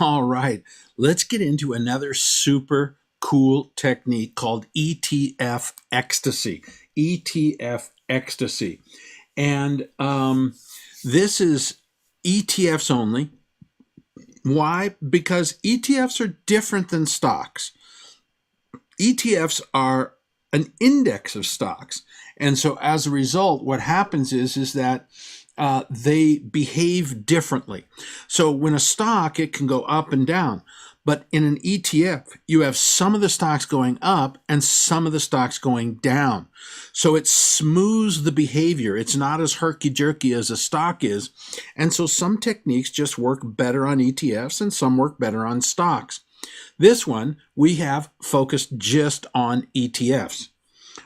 All right, let's get into another super cool technique called ETF Ecstasy. ETF Ecstasy. And this is ETFs only. Why? Because ETFs are different than stocks. ETFs are an index of stocks. And so as a result, what happens is that they behave differently. So when a stock, it can go up and down. But in an ETF, you have some of the stocks going up and some of the stocks going down. So it smooths the behavior. It's not as herky-jerky as a stock is. And so some techniques just work better on ETFs and some work better on stocks. This one, we have focused just on ETFs.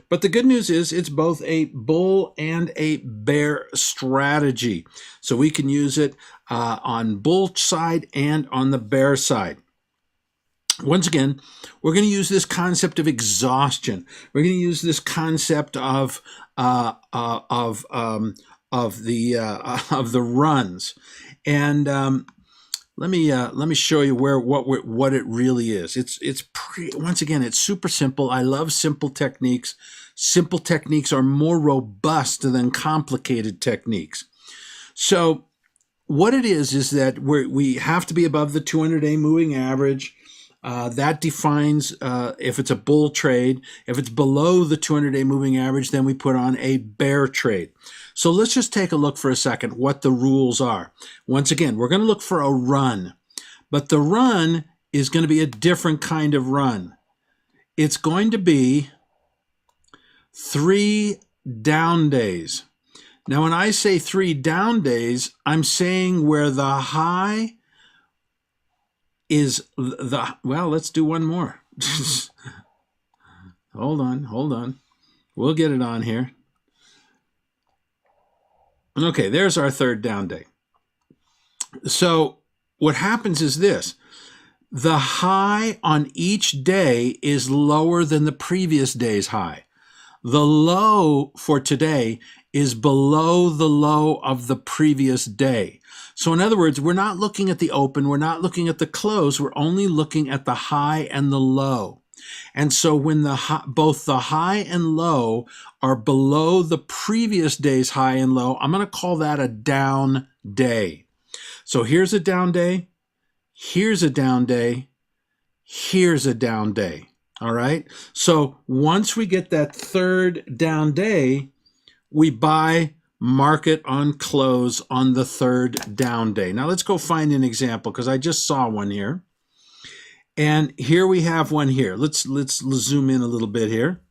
But the good news is it's both a bull and a bear strategy. So we can use it on bull side and on the bear side. Once again, we're going to use this concept of exhaustion. We're going to use this concept of the runs, and let me show you what it really is. Once again, it's super simple. I love simple techniques. Simple techniques are more robust than complicated techniques. So what it is that we have to be above the 200-day moving average. That defines if it's a bull trade. If it's below the 200-day moving average, then we put on a bear trade. So let's just take a look for a second what the rules are. Once again, we're going to look for a run, but the run is going to be a different kind of run. It's going to be 3 down days. Now, when I say 3 down days, I'm saying where the high is well, let's do one more. Hold on. We'll get it on here. Okay, there's our 3rd down day. So what happens is this. The high on each day is lower than the previous day's high. The low for today is below the low of the previous day. So in other words, we're not looking at the open, we're not looking at the close, we're only looking at the high and the low. And so when both the high and low are below the previous day's high and low, I'm going to call that a down day. So here's a down day, here's a down day, here's a down day. All right. So once we get that 3rd down day, we buy market on close on the 3rd down day. Now let's go find an example because I just saw one here. And here we have one here. Let's zoom in a little bit here.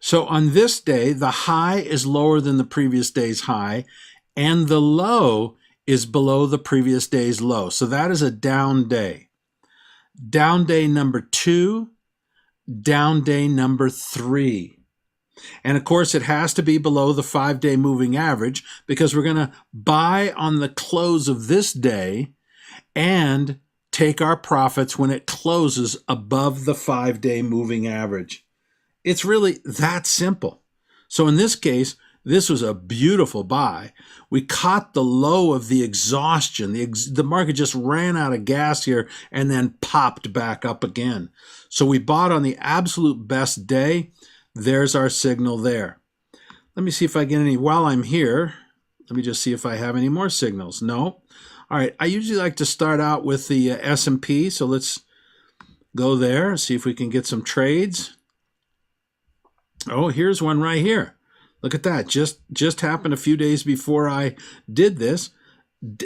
So on this day, the high is lower than the previous day's high, and the low is below the previous day's low. So that is a down day. Down day number 2, down day number 3. And of course, it has to be below the 5-day moving average because we're going to buy on the close of this day and take our profits when it closes above the 5-day moving average. It's really that simple. So in this case, this was a beautiful buy. We caught the low of the exhaustion. The market just ran out of gas here and then popped back up again. So we bought on the absolute best day. There's our signal there. Let me see if I get any while I'm here. Let me just see if I have any more signals. No. All right. I usually like to start out with the S&P. So let's go there, see if we can get some trades. Oh, here's one right here. Look at that. Just happened a few days before I did this.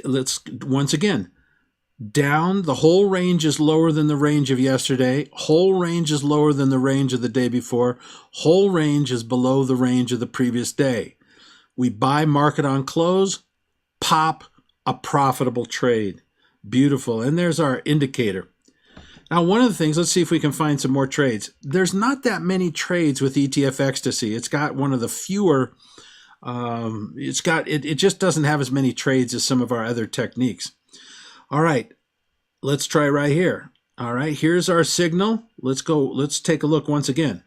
Let's once again. Down, the whole range is lower than the range of yesterday. Whole range is lower than the range of the day before. Whole range is below the range of the previous day. We buy market on close, pop a profitable trade. Beautiful. And there's our indicator. Now, one of the things, let's see if we can find some more trades. There's not that many trades with ETF Ecstasy. It's got one of the fewer, it just doesn't have as many trades as some of our other techniques. All right, let's try right here. All right, here's our signal. Let's take a look once again.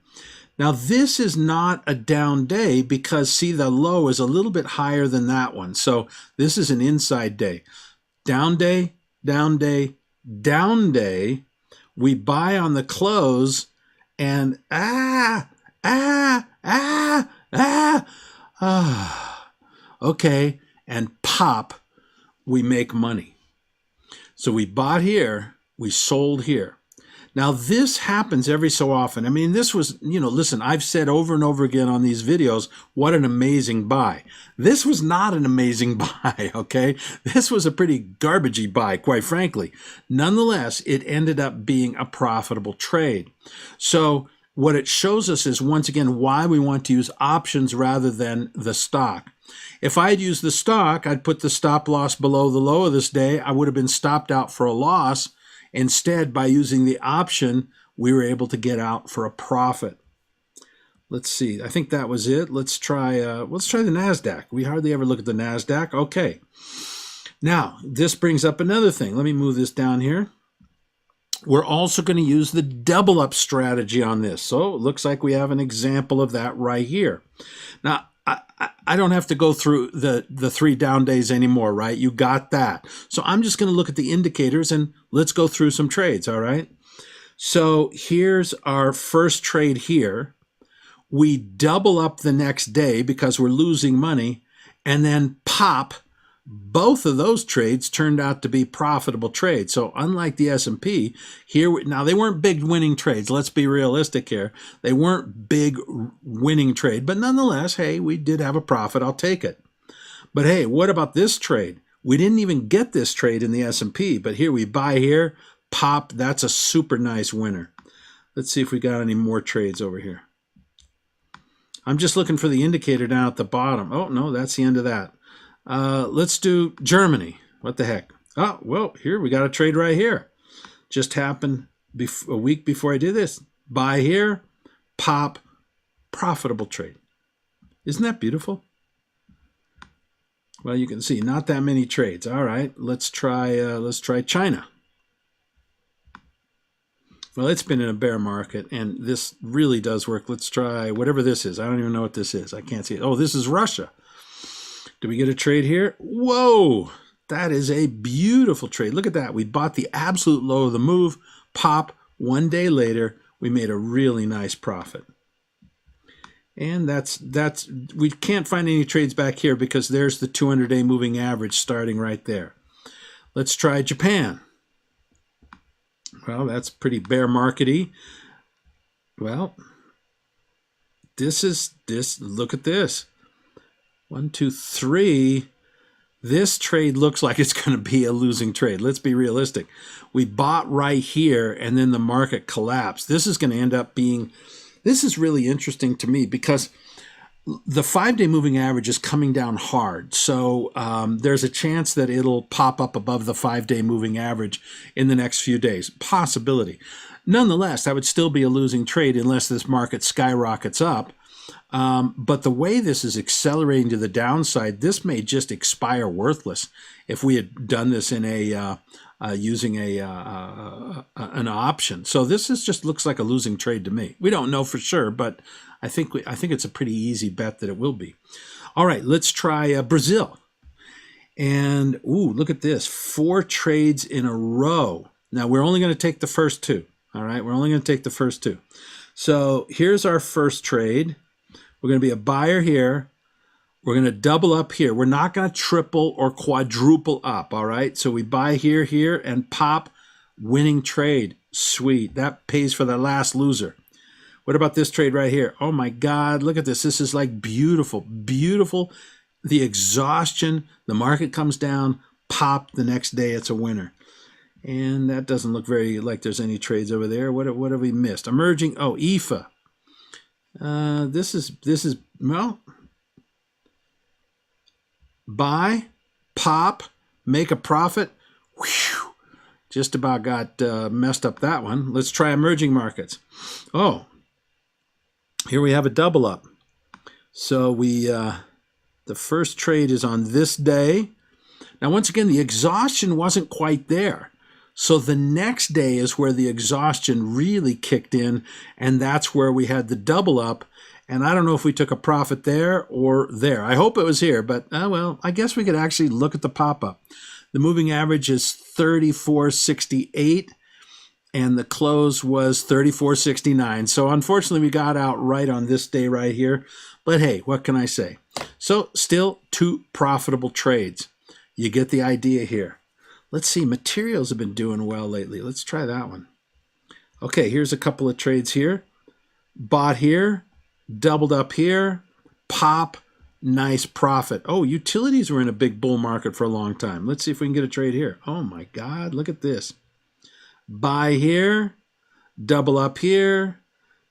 Now, this is not a down day because, see, the low is a little bit higher than that one. So this is an inside day. Down day, down day, down day. We buy on the close, and okay, and pop, we make money. So we bought here, we sold here. Now, this happens every so often. I mean, this was, listen, I've said over and over again on these videos, what an amazing buy. This was not an amazing buy, okay? This was a pretty garbagey buy, quite frankly. Nonetheless, it ended up being a profitable trade. So what it shows us is, once again, why we want to use options rather than the stock. If I'd used the stock, I'd put the stop loss below the low of this day. I would have been stopped out for a loss. Instead, by using the option, we were able to get out for a profit. Let's see. I think that was it. Let's try the NASDAQ. We hardly ever look at the NASDAQ. Okay. Now, this brings up another thing. Let me move this down here. We're also going to use the double up strategy on this. So it looks like we have an example of that right here. Now, I don't have to go through the 3 down days anymore, right? You got that. So I'm just going to look at the indicators and let's go through some trades, all right? So here's our first trade here. We double up the next day because we're losing money, and then pop. Both of those trades turned out to be profitable trades. So unlike the S&P, here, now they weren't big winning trades. Let's be realistic here. They weren't big winning trade, but nonetheless, hey, we did have a profit. I'll take it. But hey, what about this trade? We didn't even get this trade in the S&P, but here we buy here, pop. That's a super nice winner. Let's see if we got any more trades over here. I'm just looking for the indicator down at the bottom. Oh, no, that's the end of that. Let's do Germany. What the heck? Oh, well, here we got a trade right here. Just happened a week before I did this. Buy here, pop, profitable trade. Isn't that beautiful? Well, you can see not that many trades. All right, let's try China. Well, it's been in a bear market, and this really does work. Let's try whatever this is. I don't even know what this is. I can't see it. Oh, this is Russia. Do we get a trade here? Whoa, that is a beautiful trade. Look at that. We bought the absolute low of the move, pop. 1 day later, we made a really nice profit. And we can't find any trades back here because there's the 200-day moving average starting right there. Let's try Japan. Well, that's pretty bear market-y. Well, look at this. 1, 2, 3. This trade looks like it's going to be a losing trade. Let's be realistic. We bought right here, and then the market collapsed. This is going to end up being, this is really interesting to me because the 5-day moving average is coming down hard. So there's a chance that it'll pop up above the 5-day moving average in the next few days. Possibility. Nonetheless, that would still be a losing trade unless this market skyrockets up. But the way this is accelerating to the downside, this may just expire worthless if we had done this in using an option. So this just looks like a losing trade to me. We don't know for sure, but I think it's a pretty easy bet that it will be. All right, let's try Brazil. And ooh, look at this, 4 trades in a row. Now we're only going to take the first 2. All right, we're only going to take the first 2. So here's our first trade. We're going to be a buyer here. We're going to double up here. We're not going to triple or quadruple up, all right? So we buy here, here, and pop, winning trade. Sweet. That pays for the last loser. What about this trade right here? Oh, my God. Look at this. This is like beautiful, beautiful. The exhaustion, the market comes down, pop, the next day it's a winner. And that doesn't look very like there's any trades over there. What have we missed? Emerging, oh, EFA. This is well, buy, pop, make a profit. Whew, just about got messed up that one. Let's try emerging markets. Oh, here we have a double up. So we the first trade is on this day. Now, once again, the exhaustion wasn't quite there. So the next day is where the exhaustion really kicked in, and that's where we had the double up. And I don't know if we took a profit there or there. I hope it was here, but well, I guess we could actually look at the pop-up. The moving average is 34.68, and the close was 34.69. So unfortunately, we got out right on this day right here. But hey, what can I say? So still 2 profitable trades. You get the idea here. Let's see, materials have been doing well lately. Let's try that one. Okay, here's a couple of trades here. Bought here, doubled up here, pop, nice profit. Oh, utilities were in a big bull market for a long time. Let's see if we can get a trade here. Oh my God, look at this. Buy here, double up here,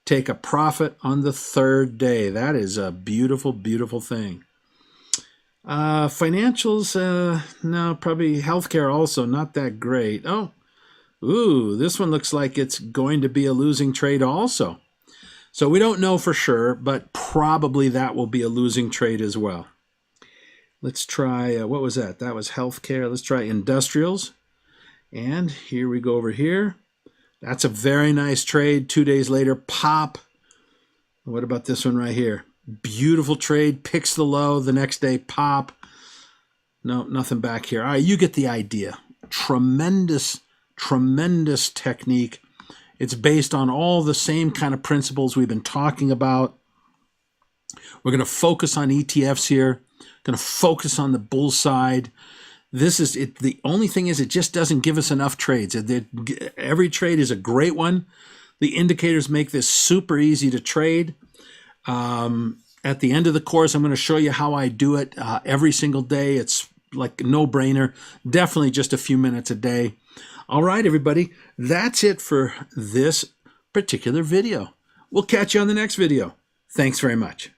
take a profit on the 3rd day. That is a beautiful, beautiful thing. Financials, no, probably healthcare also not that great. Oh, ooh, this one looks like it's going to be a losing trade also. So we don't know for sure, but probably that will be a losing trade as well. Let's try, what was that? That was healthcare. Let's try industrials. And here we go over here. That's a very nice trade. 2 days later, pop. What about this one right here? Beautiful trade, picks the low, the next day, pop. No, nothing back here. All right, you get the idea. Tremendous, tremendous technique. It's based on all the same kind of principles we've been talking about. We're going to focus on ETFs here. Going to focus on the bull side. This is it. The only thing is it just doesn't give us enough trades. Every trade is a great one. The indicators make this super easy to trade. At the end of the course, I'm going to show you how I do it every single day. It's like a no-brainer. Definitely just a few minutes a day. All right, everybody. That's it for this particular video. We'll catch you on the next video. Thanks very much.